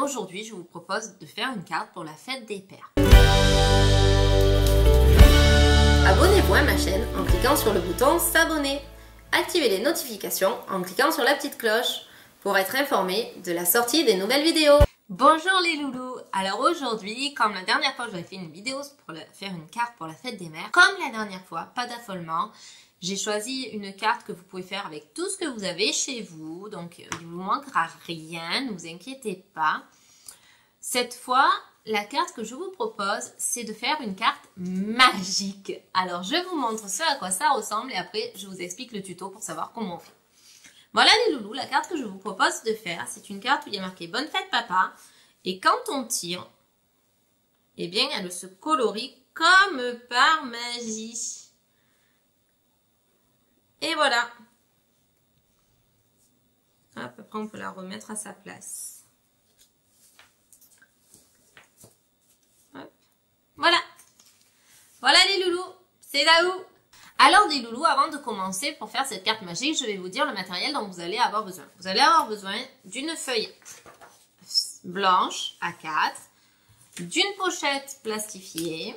aujourd'hui, je vous propose de faire une carte pour la fête des pères. Abonnez-vous à ma chaîne en cliquant sur le bouton s'abonner. Activez les notifications en cliquant sur la petite cloche pour être informé de la sortie des nouvelles vidéos. Bonjour les loulous. Alors aujourd'hui, comme la dernière fois j'avais fait une vidéo pour faire une carte pour la fête des mères, comme la dernière fois, pas d'affolement, j'ai choisi une carte que vous pouvez faire avec tout ce que vous avez chez vous, donc il ne vous manquera rien, ne vous inquiétez pas. Cette fois, la carte que je vous propose, c'est de faire une carte magique. Alors je vous montre ce à quoi ça ressemble et après je vous explique le tuto pour savoir comment on fait. Voilà les loulous, la carte que je vous propose de faire, c'est une carte où il y a marqué Bonne fête papa. Et quand on tire, eh bien elle se colorie comme par magie. Et voilà. Hop, après on peut la remettre à sa place. Hop. Voilà. Voilà les loulous, c'est là où. Alors les loulous, avant de commencer pour faire cette carte magique, je vais vous dire le matériel dont vous allez avoir besoin. Vous allez avoir besoin d'une feuille blanche A4, d'une pochette plastifiée,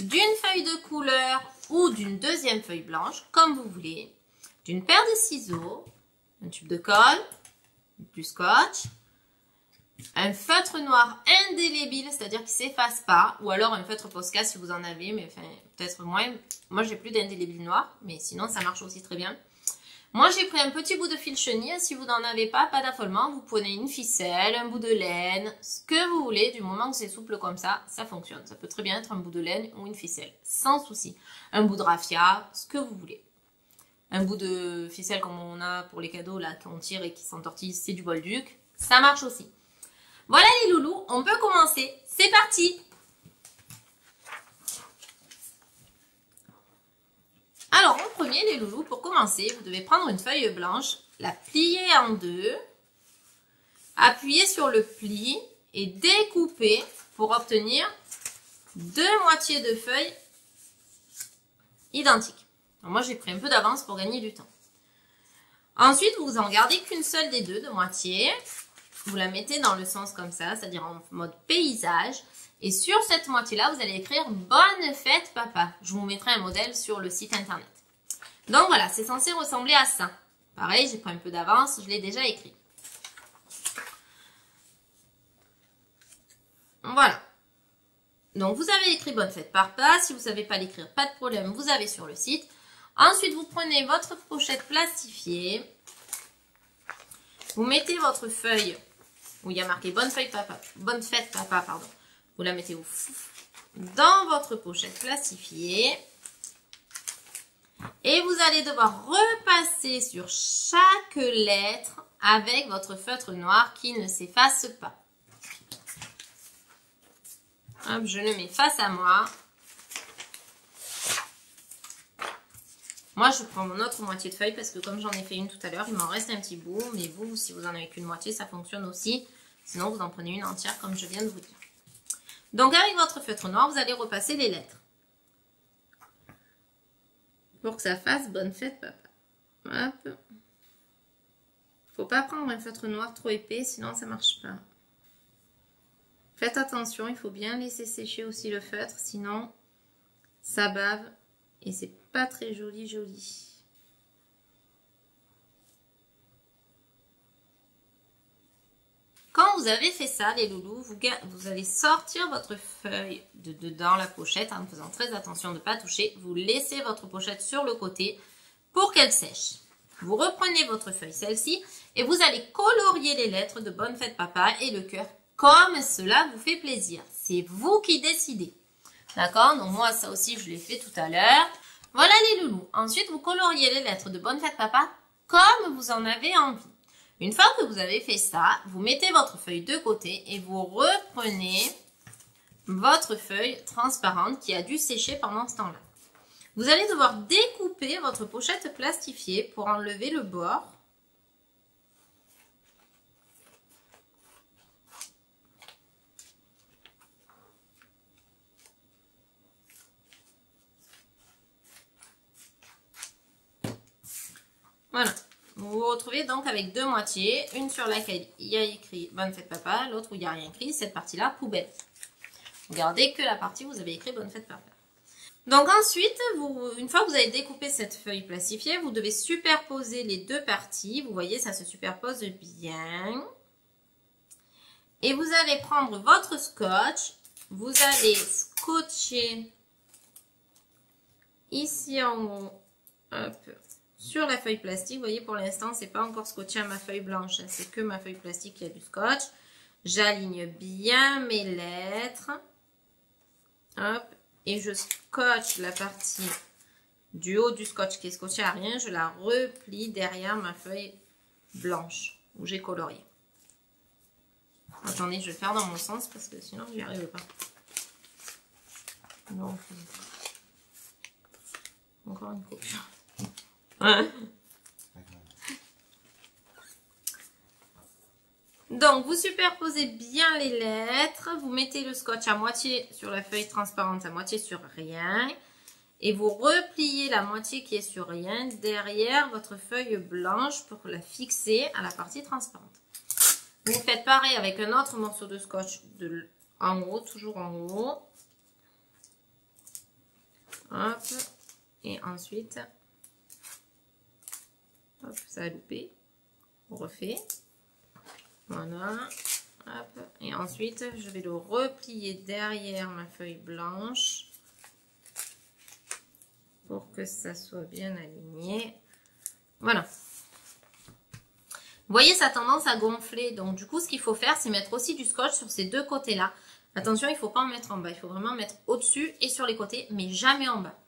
d'une feuille de couleur ou d'une deuxième feuille blanche, comme vous voulez, d'une paire de ciseaux, un tube de colle, du scotch, un feutre noir indélébile, c'est-à-dire qui ne s'efface pas, ou alors un feutre Posca si vous en avez, mais enfin, peut-être moins. Moi, j'ai plus d'indélébile noir, mais sinon, ça marche aussi très bien. Moi, j'ai pris un petit bout de fil chenille. Si vous n'en avez pas, pas d'affolement. Vous prenez une ficelle, un bout de laine, ce que vous voulez. Du moment que c'est souple comme ça fonctionne. Ça peut très bien être un bout de laine ou une ficelle, sans souci. Un bout de raffia, ce que vous voulez. Un bout de ficelle comme on a pour les cadeaux, là, qu'on tire et qui s'entortille, c'est du bolduc. Ça marche aussi. Voilà les loulous, on peut commencer. C'est parti! Alors, en premier, les loulous, pour commencer, vous devez prendre une feuille blanche, la plier en deux, appuyer sur le pli et découper pour obtenir deux moitiés de feuilles identiques. Alors, moi, j'ai pris un peu d'avance pour gagner du temps. Ensuite, vous en gardez qu'une seule des deux de moitié. Vous la mettez dans le sens comme ça, c'est-à-dire en mode paysage. Et sur cette moitié-là, vous allez écrire « Bonne fête, papa ». Je vous mettrai un modèle sur le site internet. Donc voilà, c'est censé ressembler à ça. Pareil, j'ai pris un peu d'avance, je l'ai déjà écrit. Voilà. Donc vous avez écrit « Bonne fête, papa ». Si vous ne savez pas l'écrire, pas de problème, vous avez sur le site. Ensuite, vous prenez votre pochette plastifiée. Vous mettez votre feuille où il y a marqué Bonne fête papa, pardon. Vous la mettez dans votre pochette plastifiée. Et vous allez devoir repasser sur chaque lettre avec votre feutre noir qui ne s'efface pas. Hop, je le mets face à moi. Moi, je prends mon autre moitié de feuille parce que comme j'en ai fait une tout à l'heure, il m'en reste un petit bout. Mais vous, si vous en avez qu'une moitié, ça fonctionne aussi. Sinon, vous en prenez une entière comme je viens de vous dire. Donc, avec votre feutre noir, vous allez repasser les lettres. Pour que ça fasse Bonne fête, papa. Hop. Faut pas prendre un feutre noir trop épais, sinon ça marche pas. Faites attention, il faut bien laisser sécher aussi le feutre, sinon ça bave et c'est pas très joli. Quand vous avez fait ça, les loulous, vous allez sortir votre feuille de dedans la pochette en faisant très attention de ne pas toucher. Vous laissez votre pochette sur le côté pour qu'elle sèche. Vous reprenez votre feuille, celle-ci, et vous allez colorier les lettres de Bonne fête papa et le cœur comme cela vous fait plaisir. C'est vous qui décidez. D'accord? Donc moi, ça aussi, je l'ai fait tout à l'heure. Voilà les loulous. Ensuite, vous coloriez les lettres de Bonne fête papa comme vous en avez envie. Une fois que vous avez fait ça, vous mettez votre feuille de côté et vous reprenez votre feuille transparente qui a dû sécher pendant ce temps-là. Vous allez devoir découper votre pochette plastifiée pour enlever le bord. Voilà. Votre retrouvez donc avec deux moitiés. Une sur laquelle il y a écrit Bonne fête papa, l'autre où il n'y a rien écrit, cette partie-là, poubelle. Vous gardez que la partie où vous avez écrit Bonne fête papa. Donc ensuite, une fois que vous avez découpé cette feuille plastifiée, vous devez superposer les deux parties. Vous voyez, ça se superpose bien. Et vous allez prendre votre scotch. Vous allez scotcher ici en haut, hop, sur la feuille plastique. Vous voyez, pour l'instant, c'est pas encore scotché à ma feuille blanche. C'est que ma feuille plastique qui a du scotch. J'aligne bien mes lettres. Hop. Et je scotche la partie du haut du scotch qui est scotché à rien. Je la replie derrière ma feuille blanche où j'ai colorié. Attendez, je vais le faire dans mon sens parce que sinon, je n'y arrive pas. Non. Encore une coupure. Donc, vous superposez bien les lettres. Vous mettez le scotch à moitié sur la feuille transparente, à moitié sur rien. Et vous repliez la moitié qui est sur rien derrière votre feuille blanche pour la fixer à la partie transparente. Vous faites pareil avec un autre morceau de scotch en haut, toujours en haut. Hop. Et ensuite, hop, ça a loupé. On refait. Voilà. Hop. Et ensuite, je vais le replier derrière ma feuille blanche pour que ça soit bien aligné. Voilà. Vous voyez, ça a tendance à gonfler. Donc, du coup, ce qu'il faut faire, c'est mettre aussi du scotch sur ces deux côtés-là. Attention, il ne faut pas en mettre en bas. Il faut vraiment mettre au-dessus et sur les côtés, mais jamais en bas.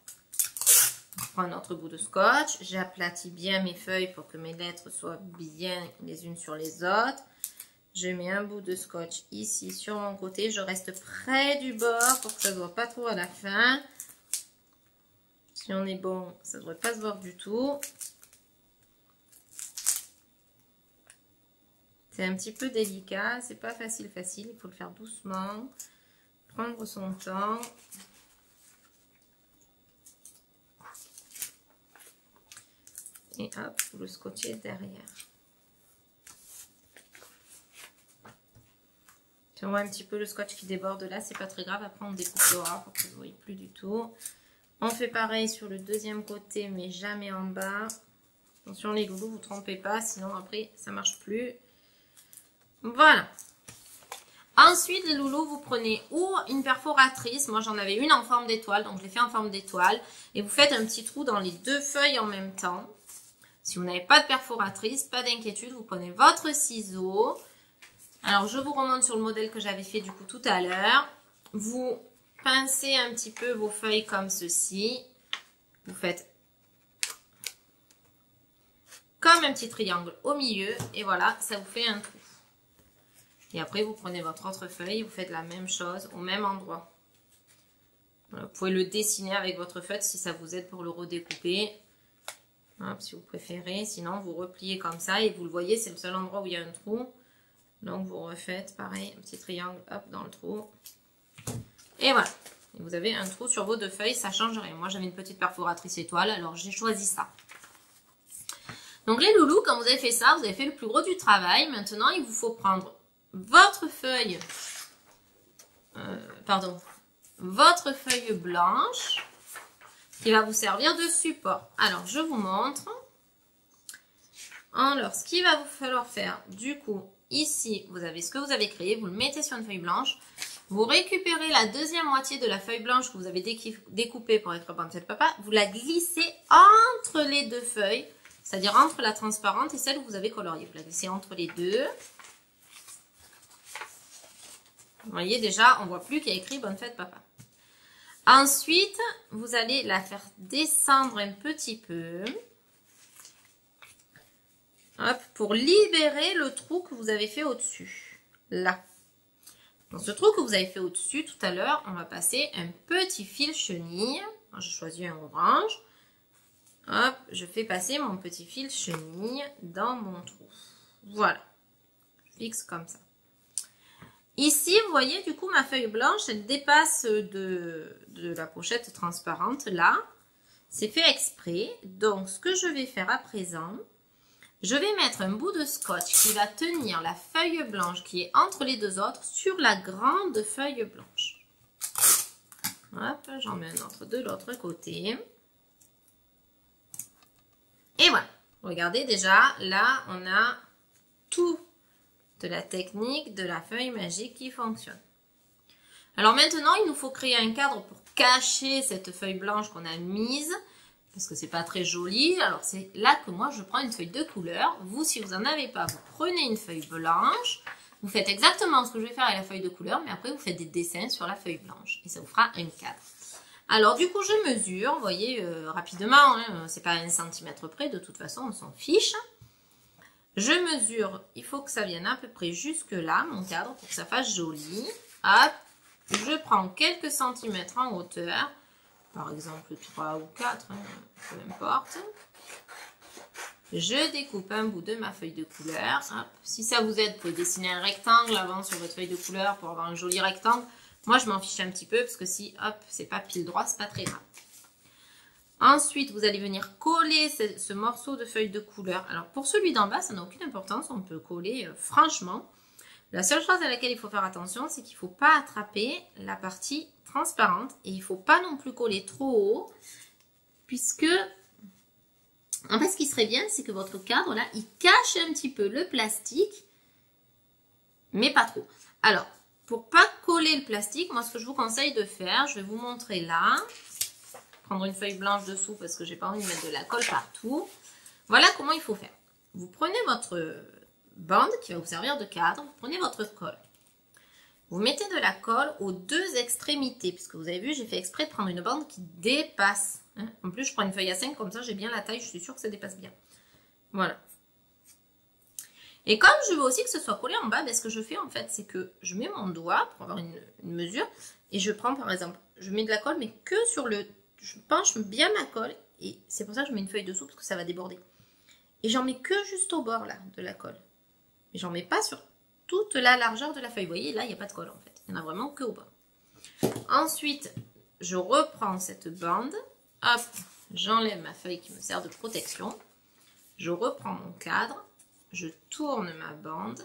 Je prends un autre bout de scotch. J'aplatis bien mes feuilles pour que mes lettres soient bien les unes sur les autres. Je mets un bout de scotch ici sur mon côté. Je reste près du bord pour que ça ne se voit pas trop à la fin. Si on est bon, ça ne devrait pas se voir du tout. C'est un petit peu délicat, c'est pas facile, il faut le faire doucement, prendre son temps. Et hop, vous le scotchez derrière. Si on voit un petit peu le scotch qui déborde là, c'est pas très grave, après on découpera pour que vous ne voyez plus du tout. On fait pareil sur le deuxième côté, mais jamais en bas. Attention les loulous, vous ne trompez pas, sinon après ça marche plus. Voilà. Ensuite, les loulous, vous prenez ou une perforatrice. Moi, j'en avais une en forme d'étoile, donc je l'ai fait en forme d'étoile. Et vous faites un petit trou dans les deux feuilles en même temps. Si vous n'avez pas de perforatrice, pas d'inquiétude, vous prenez votre ciseau. Alors, je vous remonte sur le modèle que j'avais fait du coup tout à l'heure. Vous pincez un petit peu vos feuilles comme ceci. Vous faites comme un petit triangle au milieu. Et voilà, ça vous fait un trou. Et après, vous prenez votre autre feuille, vous faites la même chose au même endroit. Voilà, vous pouvez le dessiner avec votre feutre si ça vous aide pour le redécouper. Hop, si vous préférez. Sinon, vous repliez comme ça et vous le voyez, c'est le seul endroit où il y a un trou. Donc, vous refaites pareil, un petit triangle, hop, dans le trou. Et voilà. Et vous avez un trou sur vos deux feuilles, ça ne change rien. Moi, j'avais une petite perforatrice étoile, alors j'ai choisi ça. Donc, les loulous, quand vous avez fait ça, vous avez fait le plus gros du travail. Maintenant, il vous faut prendre votre feuille, votre feuille blanche qui va vous servir de support. Alors, je vous montre. Alors, ce qu'il va vous falloir faire, du coup, ici, vous avez ce que vous avez créé, vous le mettez sur une feuille blanche. Vous récupérez la deuxième moitié de la feuille blanche que vous avez découpée pour écrire Bonne fête papa. Vous la glissez entre les deux feuilles, c'est-à-dire entre la transparente et celle où vous avez colorié. Vous la glissez entre les deux. Vous voyez déjà, on ne voit plus qu'il y a écrit Bonne fête papa. Ensuite, vous allez la faire descendre un petit peu. Hop, pour libérer le trou que vous avez fait au-dessus. Là. Dans ce trou que vous avez fait au-dessus tout à l'heure, on va passer un petit fil chenille. J'ai choisi un orange. Hop, je fais passer mon petit fil chenille dans mon trou. Voilà. Je fixe comme ça. Ici, vous voyez, du coup, ma feuille blanche, elle dépasse de la pochette transparente, là. C'est fait exprès. Donc, ce que je vais faire à présent, Je vais mettre un bout de scotch qui va tenir la feuille blanche qui est entre les deux autres sur la grande feuille blanche. Hop, j'en mets un autre de l'autre côté. Et voilà. Regardez déjà, là, on a tout de la technique de la feuille magique qui fonctionne. Alors maintenant, il nous faut créer un cadre pour cacher cette feuille blanche qu'on a mise. Parce que c'est pas très joli. Alors c'est là que moi je prends une feuille de couleur. Vous, si vous n'en avez pas, vous prenez une feuille blanche. Vous faites exactement ce que je vais faire avec la feuille de couleur. Mais après, vous faites des dessins sur la feuille blanche. Et ça vous fera un cadre. Alors du coup, je mesure. Vous voyez, rapidement. Hein, c'est pas à 1 cm près. De toute façon, on s'en fiche. Je mesure. Il faut que ça vienne à peu près jusque là, mon cadre, pour que ça fasse joli. Hop. Je prends quelques centimètres en hauteur. Par exemple 3 ou 4, hein, peu importe. Je découpe un bout de ma feuille de couleur. Hop. Si ça vous aide, vous pouvez dessiner un rectangle avant sur votre feuille de couleur pour avoir un joli rectangle. Moi, je m'en fiche un petit peu parce que si, hop, c'est pas pile droit, c'est pas très grave. Ensuite, vous allez venir coller ce morceau de feuille de couleur. Alors, pour celui d'en bas, ça n'a aucune importance. On peut coller franchement. La seule chose à laquelle il faut faire attention, c'est qu'il ne faut pas attraper la partie transparente et il ne faut pas non plus coller trop haut puisque en fait ce qui serait bien c'est que votre cadre là il cache un petit peu le plastique mais pas trop. Alors pour pas coller le plastique, moi ce que je vous conseille de faire, je vais vous montrer là, prendre une feuille blanche dessous parce que j'ai pas envie de mettre de la colle partout. Voilà comment il faut faire. Vous prenez votre bande qui va vous servir de cadre, vous prenez votre colle. Vous mettez de la colle aux deux extrémités, puisque vous avez vu, j'ai fait exprès de prendre une bande qui dépasse. Hein. En plus, je prends une feuille A5, comme ça j'ai bien la taille, je suis sûre que ça dépasse bien. Voilà. Et comme je veux aussi que ce soit collé en bas, ben, ce que je fais en fait, c'est que je mets mon doigt pour avoir une mesure, et je prends par exemple, je mets de la colle, mais que sur le... Je penche bien ma colle, et c'est pour ça que je mets une feuille dessous, parce que ça va déborder. Et j'en mets que juste au bord là, de la colle. Mais j'en mets pas sur toute la largeur de la feuille. Vous voyez, là, il n'y a pas de colle en fait. Il n'y en a vraiment que au bas. Ensuite, je reprends cette bande. Hop, j'enlève ma feuille qui me sert de protection. Je reprends mon cadre. Je tourne ma bande.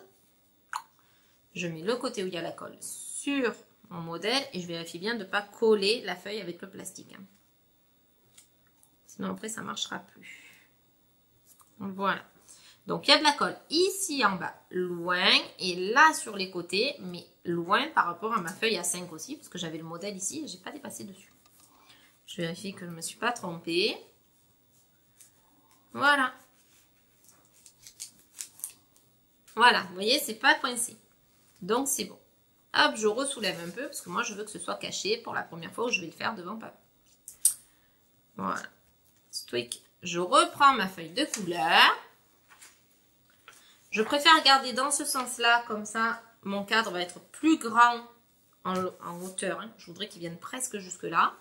Je mets le côté où il y a la colle sur mon modèle. Et je vérifie bien de ne pas coller la feuille avec le plastique. Sinon, après, ça ne marchera plus. Voilà. Donc, il y a de la colle ici en bas, loin, et là sur les côtés, mais loin par rapport à ma feuille A5 aussi, parce que j'avais le modèle ici et je n'ai pas dépassé dessus. Je vérifie que je ne me suis pas trompée. Voilà. Voilà, vous voyez, c'est pas coincé. Donc, c'est bon. Hop, je ressoulève un peu, parce que moi, je veux que ce soit caché pour la première fois où je vais le faire devant papa. Voilà. Stick. Je reprends ma feuille de couleur. Je préfère garder dans ce sens-là, comme ça, mon cadre va être plus grand en hauteur. Hein. Je voudrais qu'il vienne presque jusque-là.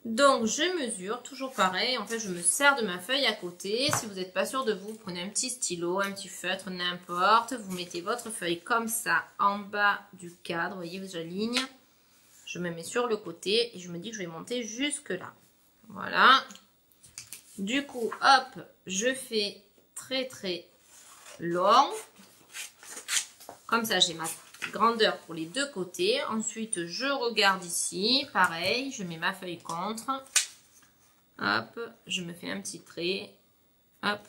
Donc, je mesure, toujours pareil. En fait, je me sers de ma feuille à côté. Si vous n'êtes pas sûr de vous, prenez un petit stylo, un petit feutre, n'importe. Vous mettez votre feuille comme ça, en bas du cadre. Vous voyez, j'aligne. Je me mets sur le côté et je me dis que je vais monter jusque-là. Voilà. Du coup, hop, je fais très long. Comme ça, j'ai ma grandeur pour les deux côtés. Ensuite, je regarde ici. Pareil, je mets ma feuille contre. Hop, je me fais un petit trait. Hop.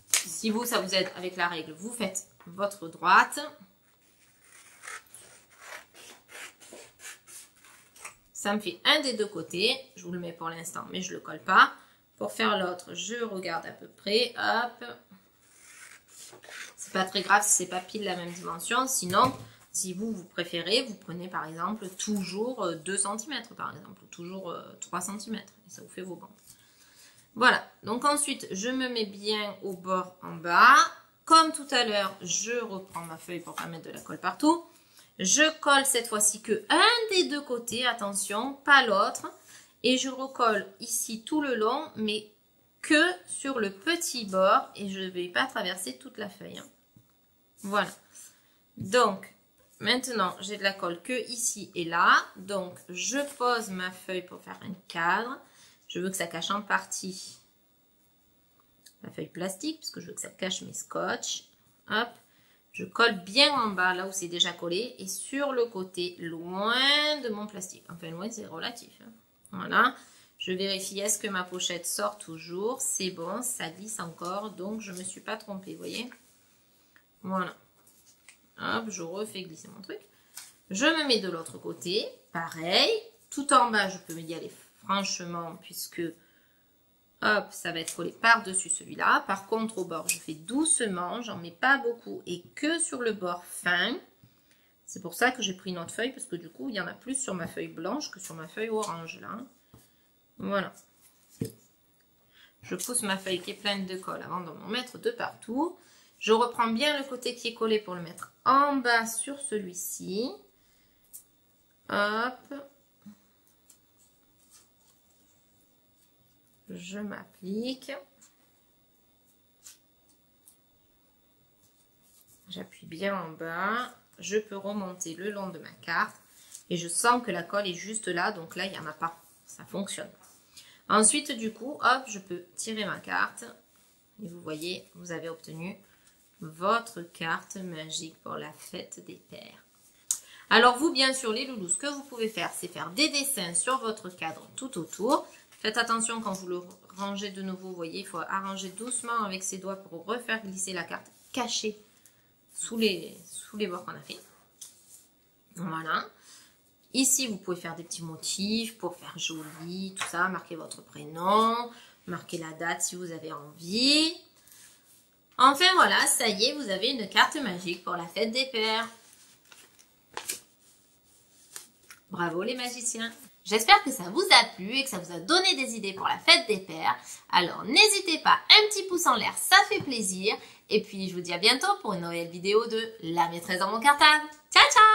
Si vous, ça vous aide avec la règle, vous faites votre droite. Ça me fait un des deux côtés. Je vous le mets pour l'instant, mais je ne le colle pas. Pour faire l'autre, je regarde à peu près. Hop. C'est pas très grave si c'est pas pile la même dimension. Sinon, si vous préférez, vous prenez par exemple toujours 2 cm par exemple. Ou toujours 3 cm. Et ça vous fait vos bandes. Voilà. Donc ensuite, je me mets bien au bord en bas. Comme tout à l'heure, je reprends ma feuille pour pas mettre de la colle partout. Je colle cette fois-ci que un des deux côtés. Attention, pas l'autre. Et je recolle ici tout le long, mais que sur le petit bord. Et je ne vais pas traverser toute la feuille. Hein. Voilà. Donc, maintenant, j'ai de la colle que ici et là. Donc, je pose ma feuille pour faire un cadre. Je veux que ça cache en partie la feuille plastique, parce que je veux que ça cache mes scotch. Hop, je colle bien en bas, là où c'est déjà collé, et sur le côté, loin de mon plastique. Enfin, loin, c'est relatif. Hein. Voilà, je vérifie, est-ce que ma pochette sort toujours? C'est bon, ça glisse encore, donc je ne me suis pas trompée, vous voyez? Voilà. Hop, je refais glisser mon truc. Je me mets de l'autre côté, pareil. Tout en bas, je peux y aller franchement, puisque... Hop, ça va être collé par-dessus celui-là. Par contre, au bord, je fais doucement. J'en mets pas beaucoup et que sur le bord fin. C'est pour ça que j'ai pris une autre feuille parce que du coup, il y en a plus sur ma feuille blanche que sur ma feuille orange là. Voilà. Je pousse ma feuille qui est pleine de colle avant d'en mettre de partout. Je reprends bien le côté qui est collé pour le mettre en bas sur celui-ci. Hop. Je m'applique. J'appuie bien en bas. Je peux remonter le long de ma carte. Et je sens que la colle est juste là. Donc là, il n'y en a pas. Ça fonctionne. Ensuite, du coup, hop, je peux tirer ma carte. Et vous voyez, vous avez obtenu votre carte magique pour la fête des pères. Alors vous, bien sûr, les loulous, ce que vous pouvez faire, c'est faire des dessins sur votre cadre tout autour. Faites attention quand vous le rangez de nouveau, vous voyez, il faut arranger doucement avec ses doigts pour refaire glisser la carte cachée sous les bords qu'on a fait. Voilà. Ici, vous pouvez faire des petits motifs pour faire joli, tout ça, marquer votre prénom, marquer la date si vous avez envie. Enfin voilà, ça y est, vous avez une carte magique pour la fête des pères. Bravo les magiciens! J'espère que ça vous a plu et que ça vous a donné des idées pour la fête des pères. Alors n'hésitez pas, un petit pouce en l'air, ça fait plaisir. Et puis je vous dis à bientôt pour une nouvelle vidéo de La maîtresse dans mon cartable. Ciao ciao!